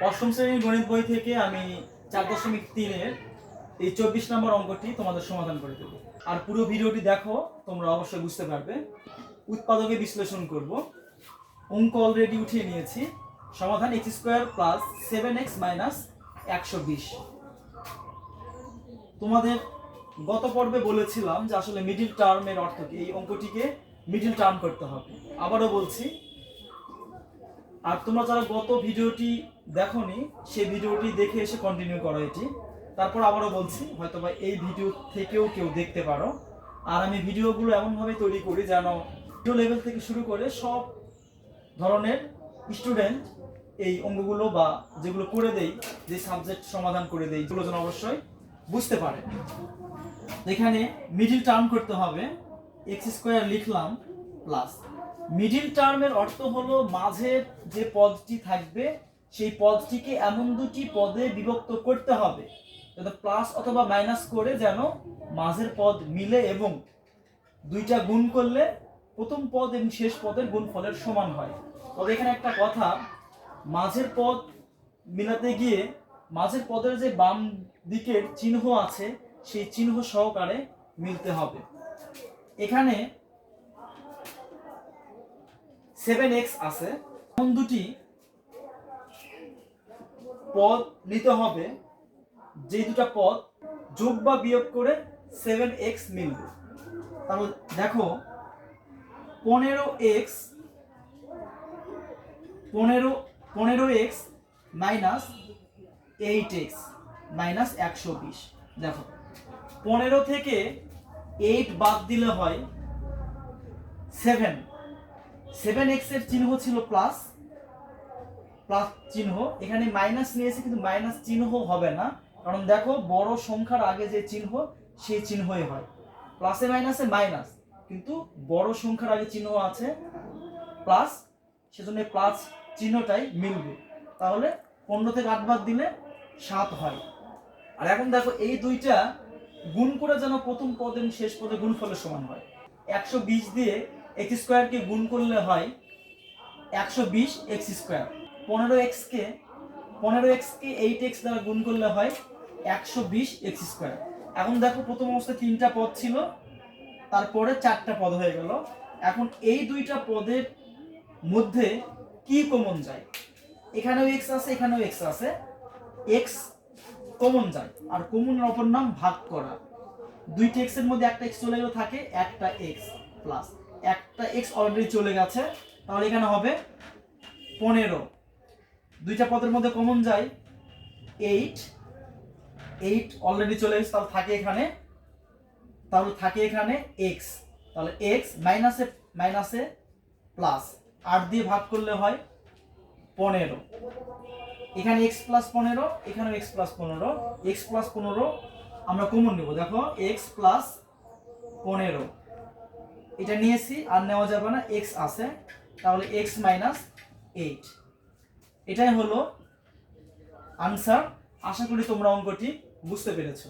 অষ্টম শ্রেণীর গণিত বই থেকে আমি 4.3-এর এই 24 নম্বর অঙ্কটি তোমাদের সমাধান করে দেব। আর পুরো ভিডিওটি দেখো, তোমরা অবশ্যই বুঝতে পারবে। উৎপাদকে বিশ্লেষণ করব। অঙ্ক অলরেডি উঠিয়ে নিয়েছি। সমাধান x² + 7x - 120। তোমাদের গত পর্বে বলেছিলাম যে আসলে মিডল টার্মের অর্থ কি, এই অঙ্কটিকে মিডল টার্ম করতে হবে। আবারও বলছি, আর তোমরা যারা গত ভিডিওটি দেখোনি সেই ভিডিওটি দেখে এসে কন্টিনিউ করো এটি। তারপর আবারও বলছি, হয়তো বা এই ভিডিও থেকেও কেউ দেখতে পারো। আর আমি ভিডিওগুলো এমনভাবে তৈরি করি যেন ভিডিও লেভেল থেকে শুরু করে সব ধরনের স্টুডেন্ট এই অঙ্কগুলো বা যেগুলো করে দেই, যে সাবজেক্ট সমাধান করে দেই, এগুলো যেন অবশ্যই বুঝতে পারে। এখানে মিডল টার্ম করতে হবে। x² লিখলাম প্লাস মিডল টার্মের অর্থ হলো মাঝের যে পদটি থাকবে সেই পদটিকে এমন দুটি পদে বিভক্ত করতে হবে যাতে প্লাস অথবা মাইনাস করে যেন মাঝের পদ মিলে এবং দুইটা গুণ করলে প্রথম পদ এবং শেষ পদের গুণফলের সমান হয়। তবে এখানে একটা কথা, মাঝের পদ মিলাতে গিয়ে মাঝের পদের যে বাম দিকের চিহ্ন আছে সেই চিহ্ন সহকারে মিলতে হবে। এখানে 7x আছে, কোন দুটি পদ নিতে হবে যে দুটো পদ যোগ বা বিয়োগ করে 7x মিলবে। তাহলে দেখো 15x - 8x - 120। দেখো 15 থেকে 8 বাদ দিলে হয় 7। 7x এর চিহ্ন ছিল প্লাস চিহ্ন, এখানে মাইনাস নিয়েছে কিন্তু মাইনাস চিহ্ন হবে না, কারণ দেখো বড় সংখ্যার আগে যে চিহ্ন সেই চিহ্নই হয়। প্লাসে মাইনাসে মাইনাস, কিন্তু বড় সংখ্যার আগে চিহ্ন আছে প্লাস, সেজন্য প্লাস চিহ্নটাই মিলবে। তাহলে 15 থেকে 8 বাদ দিলে 7 হয়। আর এখন দেখো এই দুইটা গুণ করে যেন প্রথম পদ এবং শেষ পদের গুণফলের সমান হয়। 120 দিয়ে x² কে গুণ করলে হয় 120x²। 15x কে 8x দ্বারা গুণ করলে হয় 120x²। এখন দেখো প্রথম অবস্থায় 3টা পদ ছিল, তারপরে 4টা পদ হয়ে গেল। এখন এই দুইটা পদের মধ্যে কি কমন যায়? এখানেও x আছে, এখানেও x আছে, x কমন যায়। আর কমনের অপর নাম ভাগ করা। দুইটা x এর মধ্যে একটা x চলে গেলে থাকে একটা x প্লাস একটা x অলরেডি চলে গেছে, তাহলে এখানে হবে 15। দুইটা পদের মধ্যে কমন যায় 8 অলরেডি চলে গেছে, তাহলে থাকে এখানে x। তাহলে x মাইনাসে প্লাস 8 দিয়ে ভাগ করলে হয় 15। এখানে x + 15, এখানেও x + 15। x + 15 আমরা কমন নেব। দেখো x + 15 এটা নিয়েছি, আর নেওয়া যাবে না, x আছে, তাহলে x - 8। এটাই হলো আনসার। আশা করি তোমরা অঙ্কটি বুঝতে পেরেছো।